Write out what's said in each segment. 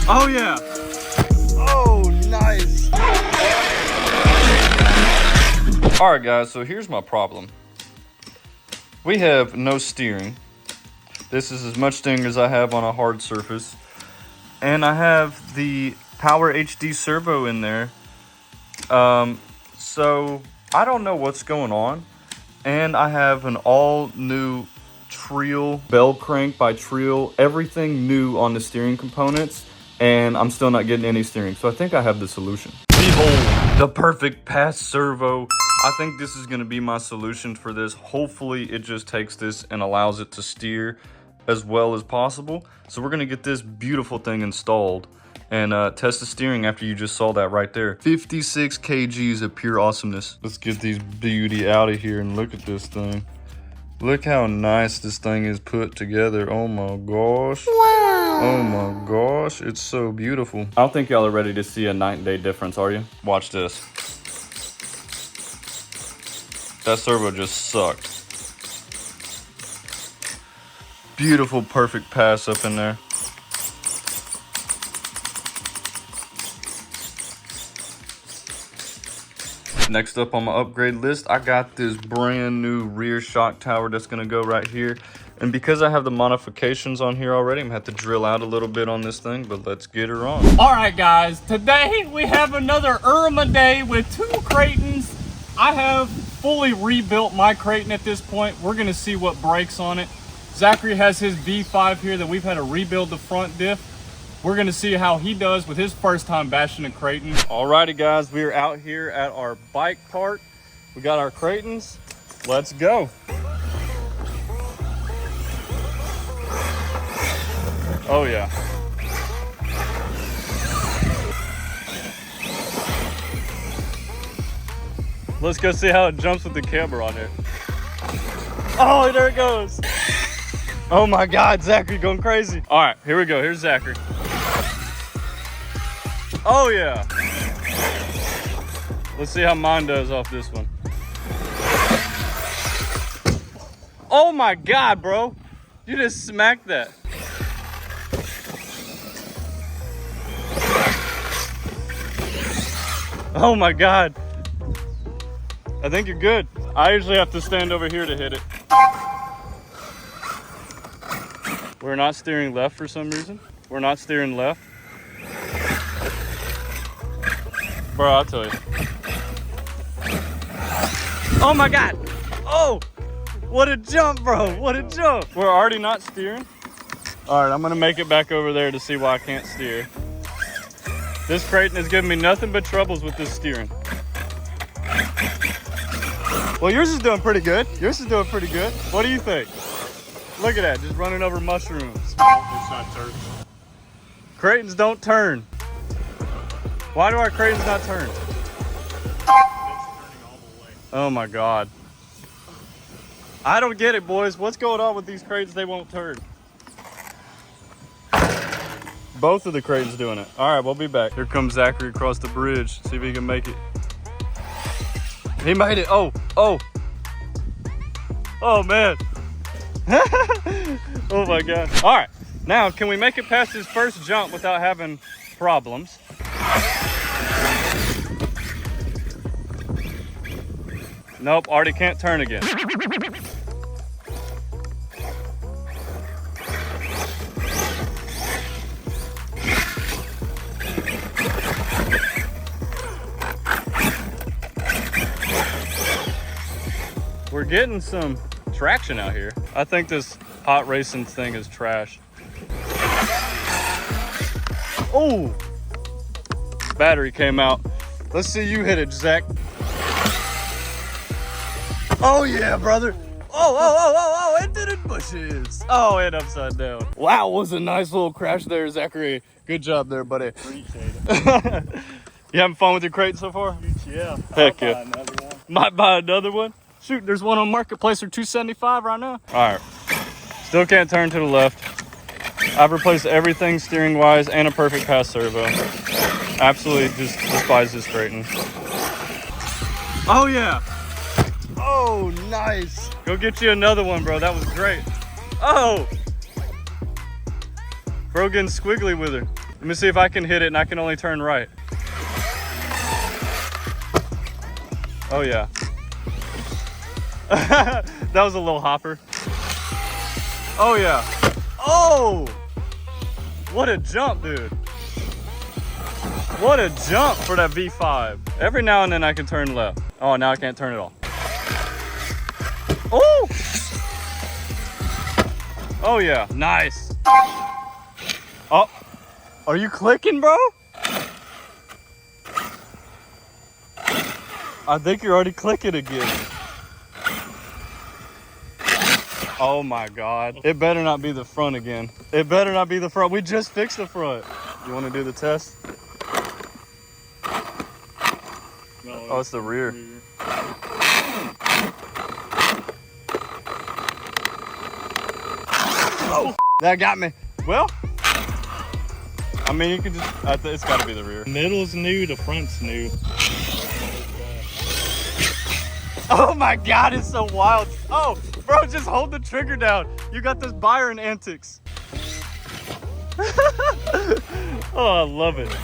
Oh yeah. Oh, nice. All right, guys, so here's my problem. We have no steering. This is as much steering as I have on a hard surface. And I have the Power HD Servo in there. So I don't know what's going on. And I have an all new Treel bell crank by Treel. Everything new on the steering components. And I'm still not getting any steering. So I think I have the solution. Behold, the perfect pass servo. I think this is going to be my solution for this. Hopefully it just takes this and allows it to steer as well as possible. So we're going to get this beautiful thing installed and test the steering after you just saw that right there. 56 kgs of pure awesomeness. Let's get these beauty out of here and look at this thing. Look how nice this thing is put together. Oh my gosh. Wow. Oh my gosh, it's so beautiful. I don't think y'all are ready to see a night and day difference, are you? Watch this. That servo just sucked. Beautiful, perfect pass up in there. Next up on my upgrade list, I got this brand new rear shock tower that's gonna go right here. And because I have the modifications on here already, I'm gonna have to drill out a little bit on this thing, but let's get her on. All right, guys, today we have another Arrma day with 2 Kratons. I have fully rebuilt my Kraton at this point. We're gonna see what breaks on it. Zachary has his V5 here that we've had to rebuild the front diff. We're gonna see how he does with his first time bashing a Kraton. Alrighty, guys, we are out here at our bike park. We got our Kratons. Let's go. Oh yeah. Let's go see how it jumps with the camera on there. Oh, there it goes. Oh my God, Zachary going crazy. All right, here we go. Here's Zachary. Oh yeah. Let's see how mine does off this one. Oh my God, bro. You just smacked that. Oh my God. I think you're good. I usually have to stand over here to hit it. We're not steering left for some reason. We're not steering left. Bro, I'll tell you. Oh my God. Oh, what a jump, bro. What a jump. We're already not steering. All right, I'm gonna make it back over there to see why I can't steer. This Kraton is giving me nothing but troubles with this steering. Well, yours is doing pretty good. Yours is doing pretty good. What do you think? Look at that, just running over mushrooms. It's not turning. Kratons don't turn. Why do our Kratons not turn? It's turning all the way. Oh my God. I don't get it, boys. What's going on with these Kratons? They won't turn. Both of the Kratons doing it. All right, we'll be back. Here comes Zachary across the bridge. See if he can make it. He made it. Oh, oh. Oh, man. Oh, my God. All right. Now, can we make it past his first jump without having problems? Nope, already can't turn again. We're getting some traction out here. I think this hot racing thing is trash. Oh, battery came out. Let's see you hit it, Zach. Oh yeah, brother. Oh, it did in bushes. Oh, and upside down. Wow, was a nice little crash there, Zachary. Good job there, buddy. Appreciate it. You having fun with your crate so far? Yeah. Heck yeah. Buy another one. Might buy another one. Shoot, there's one on Marketplace for $275 right now. All right, still can't turn to the left. I've replaced everything steering wise and a perfect pass servo. Absolutely just despise this Kraton. Oh yeah. Oh, nice. Go get you another one, bro. That was great. Oh. Bro getting squiggly with her. Let me see if I can hit it and I can only turn right. Oh yeah. That was a little hopper. Oh yeah. Oh! What a jump, dude. What a jump for that V5. Every now and then I can turn left. Oh, now I can't turn it all. Oh! Oh yeah, nice. Oh, are you clicking, bro? I think you're already clicking again. Oh my God. It better not be the front again. It better not be the front. We just fixed the front. You want to do the test? No, oh, it's the rear. Oh, that got me. Well, I mean, you can just, it's got to be the rear. Middle's new, the front's new. Oh my God, it's so wild. Oh, bro, just hold the trigger down. You got this Byron antics. Oh, I love it.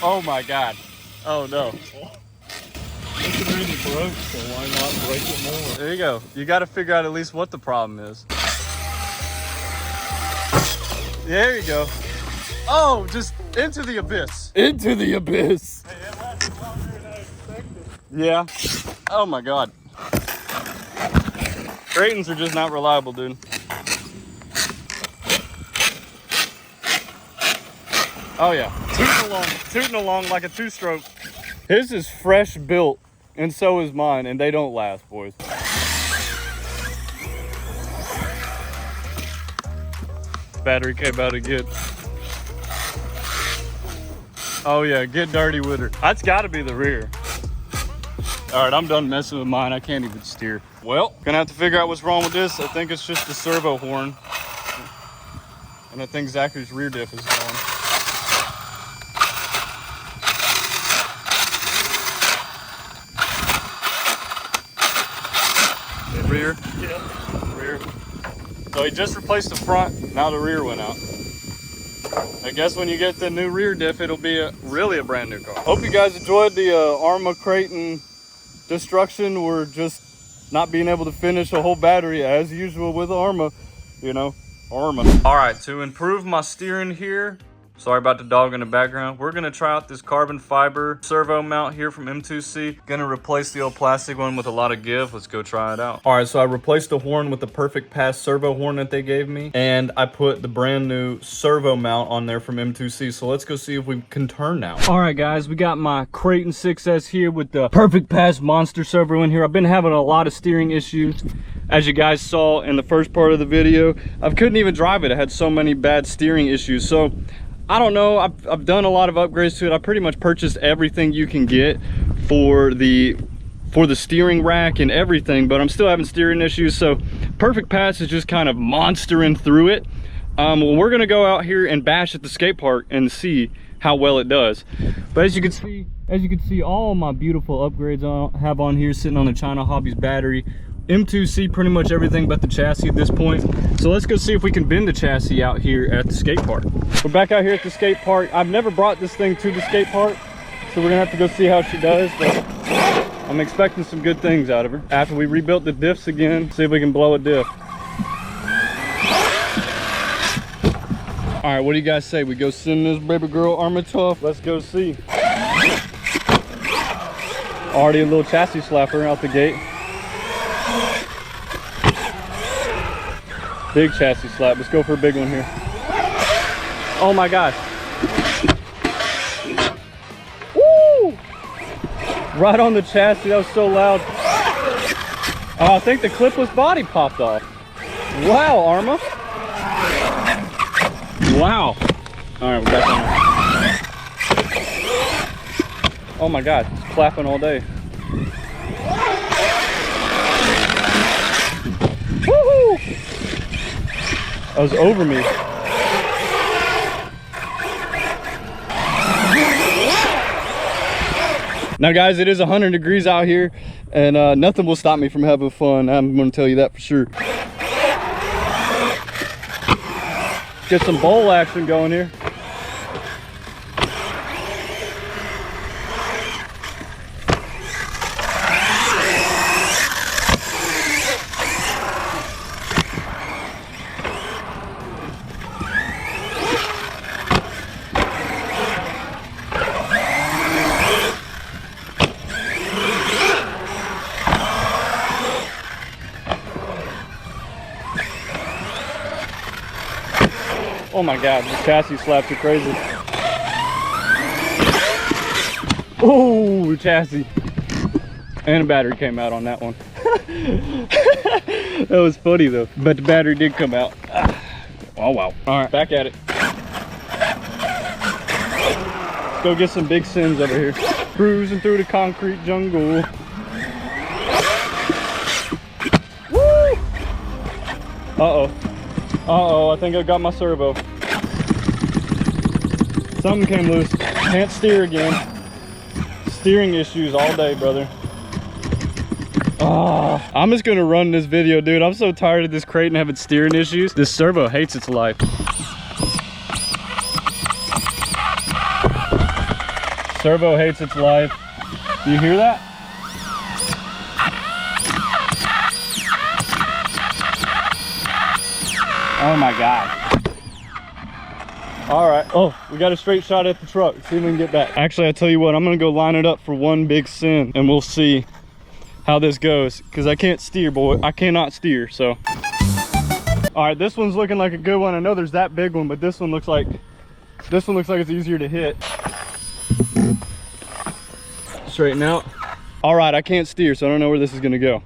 Oh my God. Oh no. It's already broke, so why not break it more? There you go. You got to figure out at least what the problem is. There you go. Oh, just into the abyss. Into the abyss. Hey, that lasted longer than I expected. Yeah. Oh my God. Kratons are just not reliable, dude. Oh yeah. Tooting along like a two-stroke. His is fresh built, and so is mine, and they don't last, boys. Battery came out again. Oh yeah, get dirty with her. That's gotta be the rear. All right, I'm done messing with mine. I can't even steer. Well, gonna have to figure out what's wrong with this. I think it's just the servo horn. And I think Zachary's rear diff is gone. Rear? Yeah. Rear. So he just replaced the front, now the rear went out. I guess when you get the new rear diff, it'll be really a brand new car. Hope you guys enjoyed the Arrma Kraton destruction. We're just not being able to finish a whole battery as usual with Arrma, you know, Arrma. All right, to improve my steering here, sorry about the dog in the background, we're gonna try out this carbon fiber servo mount here from M2C. Gonna replace the old plastic one with a lot of give. Let's go try it out. All right, so I replaced the horn with the Perfect Pass servo horn that they gave me, and I put the brand new servo mount on there from M2C. So let's go see if we can turn now. All right, guys, we got my Kraton 6S here with the Perfect Pass monster servo in here. I've been having a lot of steering issues. As you guys saw in the first part of the video, I couldn't even drive it. I had so many bad steering issues. So I don't know, I've done a lot of upgrades to it. I pretty much purchased everything you can get for the steering rack and everything, but I'm still having steering issues. So Perfect Pass is just kind of monstering through it. Well, we're gonna go out here and bash at the skate park and see how well it does. But as you can see, all my beautiful upgrades I have on here sitting on the China Hobbies battery. M2C pretty much everything but the chassis at this point. So let's go see if we can bend the chassis out here at the skate park. We're back out here at the skate park. I've never brought this thing to the skate park, so we're gonna have to go see how she does, but I'm expecting some good things out of her. After we rebuilt the diffs again, see if we can blow a diff. All right, what do you guys say? We go send this baby girl Arrma tough? Let's go see. Already a little chassis slapper out the gate. Big chassis slap. Let's go for a big one here. Oh my gosh. Woo! Right on the chassis. That was so loud. Oh, I think the clipless body popped off. Wow, Arrma. Wow. All right, we're back on there. Oh my God, it's clapping all day. Woohoo! That was over me. Now guys, it is 100 degrees out here, and nothing will stop me from having fun. I'm gonna tell you that for sure. Get some bowl action going here. Oh my God, the chassis slaps are crazy. Oh, chassis. And a battery came out on that one. That was funny though, but the battery did come out. Oh wow. All right, back at it. Let's go get some big sins over here. Cruising through the concrete jungle. Woo! Uh-oh. Uh-oh, I think I got my servo. Something came loose. Can't steer again. Steering issues all day, brother. Ah, I'm just gonna run this video, dude. I'm so tired of this Kraton having steering issues. This servo hates its life. Servo hates its life. Do you hear that? Oh my God. All right. Oh, we got a straight shot at the truck. See if we can get back. Actually, I tell you what, I'm gonna go line it up for one big sin and we'll see how this goes. Cause I can't steer, boy. I cannot steer, so. All right, this one's looking like a good one. I know there's that big one, but this one looks like it's easier to hit. Straighten out. All right, I can't steer, so I don't know where this is gonna go.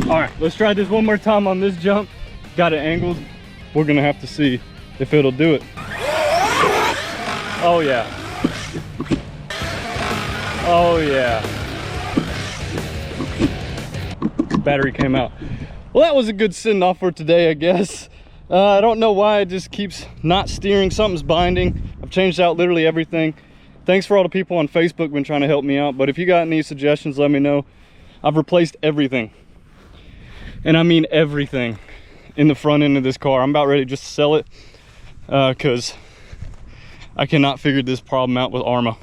All right, let's try this one more time on this jump. Got it angled. We're gonna have to see if it'll do it. Oh yeah. Oh yeah. Battery came out. Well, that was a good send off for today, I guess. I don't know why it just keeps not steering. Something's binding. I've changed out literally everything. Thanks for all the people on Facebook been trying to help me out. But if you got any suggestions, let me know. I've replaced everything. And I mean everything in the front end of this car. I'm about ready to just sell it because I cannot figure this problem out with Arrma.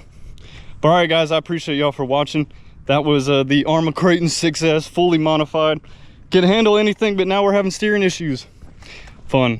But all right, guys, I appreciate y'all for watching. That was the Arrma Kraton 6S, fully modified. Can handle anything, but now we're having steering issues. Fun.